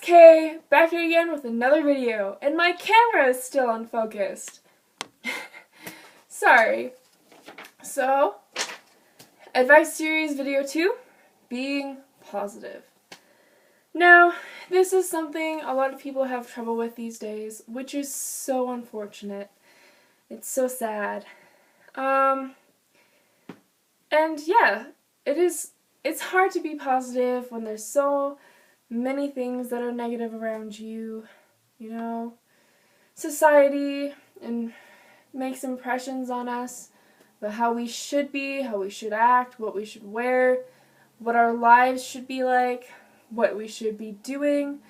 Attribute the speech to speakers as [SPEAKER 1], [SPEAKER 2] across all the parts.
[SPEAKER 1] Kay, back again with another video, and my camera is still unfocused. Sorry. So, advice series video 2, being positive. Now, this is something a lot of people have trouble with these days, which is so unfortunate. It's so sad. And yeah, it's hard to be positive when there's so many things that are negative around you, you know. Society and makes impressions on us about how we should be, how we should act, what we should wear, what our lives should be like, what we should be doing.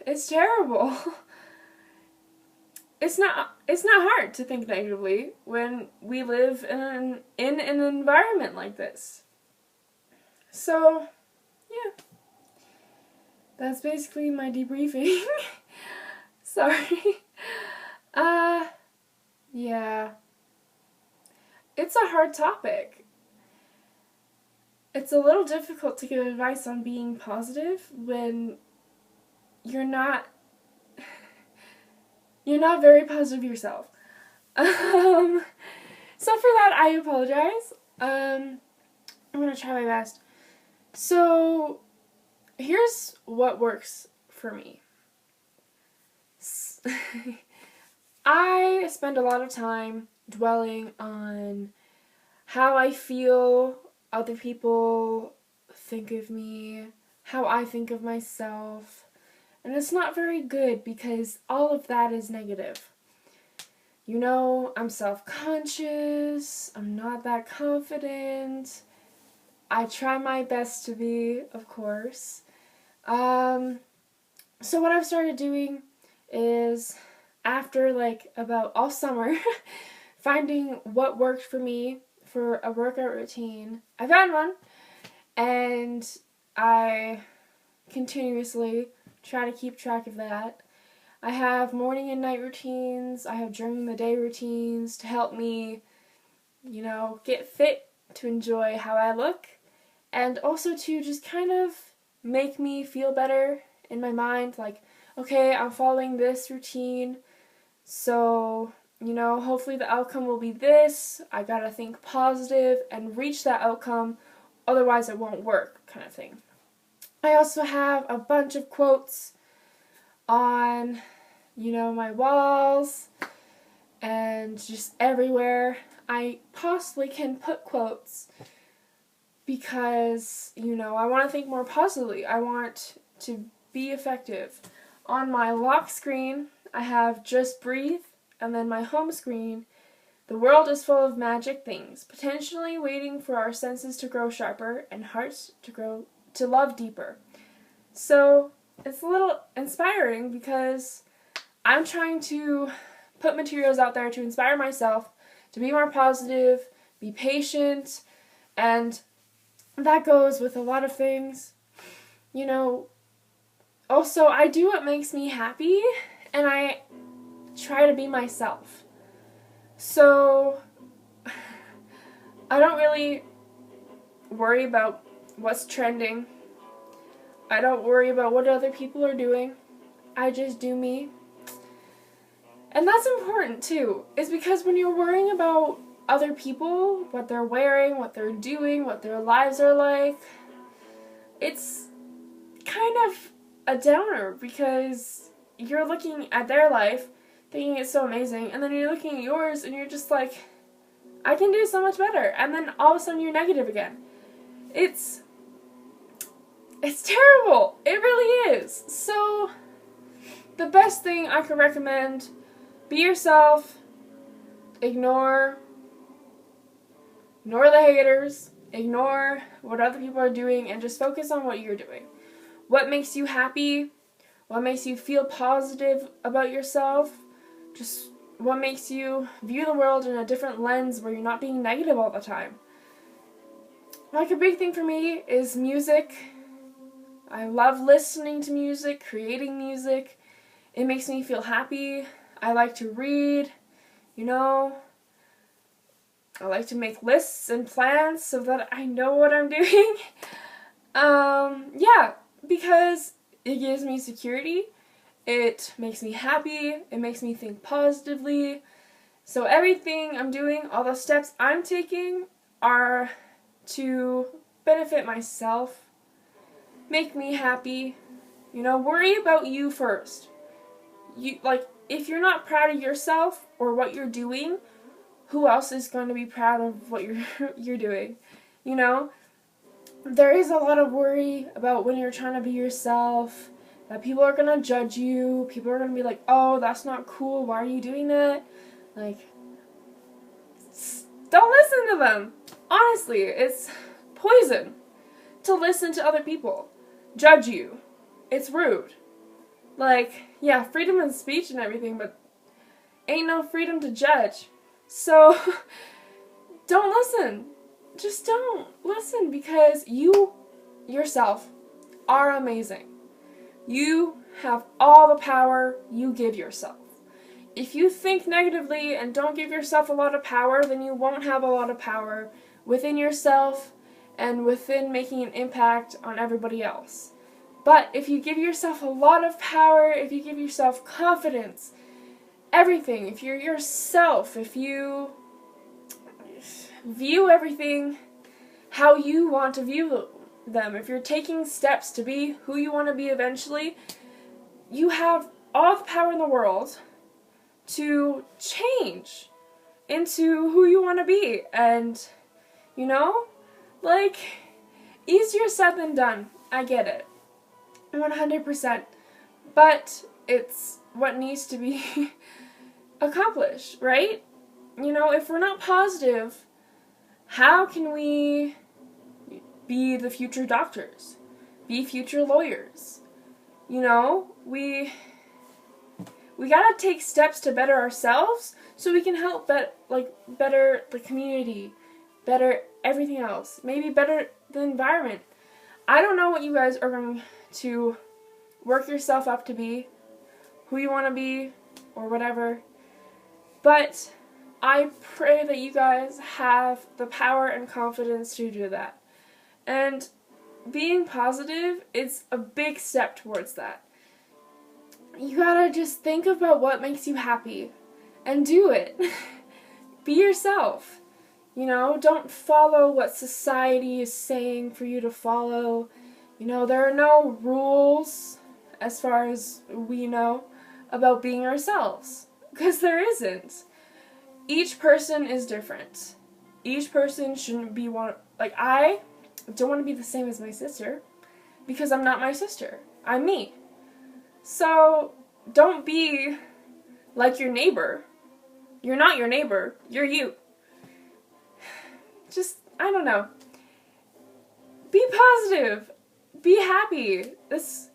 [SPEAKER 1] It's terrible. It's not hard to think negatively when we live in an environment like this. So, yeah. That's basically my debriefing. Sorry. Yeah. It's a hard topic. It's a little difficult to give advice on being positive when you're not very positive yourself. So for that, I apologize. I'm gonna try my best. So, here's what works for me. I spend a lot of time dwelling on how I feel other people think of me, how I think of myself, and it's not very good because all of that is negative. You know, I'm self-conscious, I'm not that confident. I try my best to be, of course. So what I've started doing is, after about all summer, finding what worked for me for a workout routine. I found one, and I continuously try to keep track of that. I have morning and night routines, I have during the day routines to help me, get fit, to enjoy how I look, and also to just kind of make me feel better in my mind, like, okay, I'm following this routine, so, hopefully the outcome will be this. I gotta think positive and reach that outcome, otherwise it won't work, kind of thing. I also have a bunch of quotes on, my walls and just everywhere I possibly can put quotes because, I want to think more positively. I want to be effective. On my lock screen, I have just breathe, and then my home screen, the world is full of magic things, potentially waiting for our senses to grow sharper and hearts to love deeper. So it's a little inspiring because I'm trying to put materials out there to inspire myself to be more positive, be patient, and that goes with a lot of things. Also, I do what makes me happy, and I try to be myself. So, I don't really worry about what's trending. I don't worry about what other people are doing. I just do me. And that's important too, is because when you're worrying about other people, what they're wearing, what they're doing, what their lives are like, it's kind of a downer because you're looking at their life thinking it's so amazing, and then you're looking at yours and you're just like, I can do so much better, and then all of a sudden you're negative again. It's terrible. It really is. So the best thing I could recommend, be yourself, ignore the haters, ignore what other people are doing, and just focus on what you're doing. What makes you happy, what makes you feel positive about yourself, just what makes you view the world in a different lens where you're not being negative all the time. Like, a big thing for me is music. I love listening to music, creating music. It makes me feel happy. I like to read, I like to make lists and plans so that I know what I'm doing. Yeah, because It gives me security. It makes me happy. It makes me think positively. So everything I'm doing, all the steps I'm taking are to benefit myself, make me happy. Worry about you first. If you're not proud of yourself or what you're doing, who else is going to be proud of what you're doing? There is a lot of worry about when you're trying to be yourself, that people are going to judge you. People are going to be like, oh, that's not cool. Why are you doing that? Don't listen to them. Honestly, it's poison to listen to other people judge you. It's rude. Yeah, freedom of speech and everything, but ain't no freedom to judge. So, don't listen. Just don't listen, because you, yourself, are amazing. You have all the power you give yourself. If you think negatively and don't give yourself a lot of power, then you won't have a lot of power within yourself and within making an impact on everybody else. But if you give yourself a lot of power, if you give yourself confidence, everything, if you're yourself, if you view everything how you want to view them, if you're taking steps to be who you want to be eventually, you have all the power in the world to change into who you want to be. And, easier said than done. I get it. 100%. But it's what needs to be accomplished, right? If we're not positive, how can we be the future doctors? Be future lawyers? We gotta take steps to better ourselves so we can help better the community, better everything else, maybe better the environment. I don't know what you guys are going to work yourself up to be, who you want to be, or whatever, but I pray that you guys have the power and confidence to do that. And being positive is a big step towards that. You gotta just think about what makes you happy and do it. Be yourself. Don't follow what society is saying for you to follow. There are no rules, as far as we know, about being ourselves. Because there isn't. Each person is different. Each person shouldn't be one. I don't want to be the same as my sister, because I'm not my sister. I'm me. So, don't be like your neighbor. You're not your neighbor. You're you. Just, I don't know. Be positive. Be happy. It's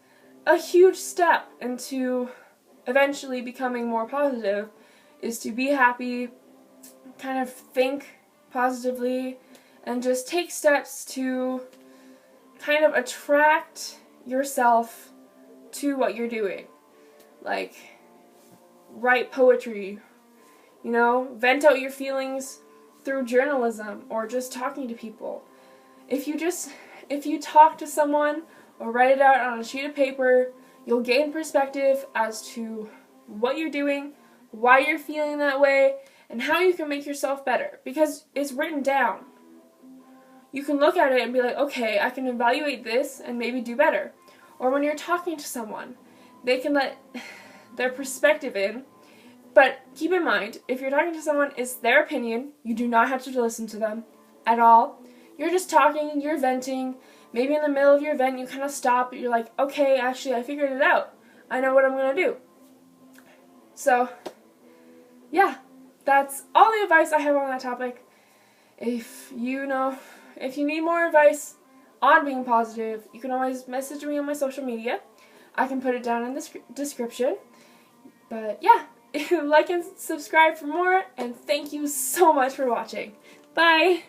[SPEAKER 1] a huge step into eventually becoming more positive, is to be happy, kind of think positively, and just take steps to kind of attract yourself to what you're doing. Write poetry, vent out your feelings through journalism or just talking to people. If you talk to someone or write it out on a sheet of paper, you'll gain perspective as to what you're doing, why you're feeling that way, and how you can make yourself better, because it's written down. You can look at it and be like, okay, I can evaluate this and maybe do better. Or when you're talking to someone, they can let their perspective in. But keep in mind, if you're talking to someone, it's their opinion. You do not have to listen to them at all. You're just talking, you're venting. Maybe in the middle of your vent, you kind of stop. You're like, okay, actually, I figured it out. I know what I'm going to do. So, yeah, that's all the advice I have on that topic. If you need more advice on being positive, you can always message me on my social media. I can put it down in the description. But yeah, like and subscribe for more, and thank you so much for watching. Bye!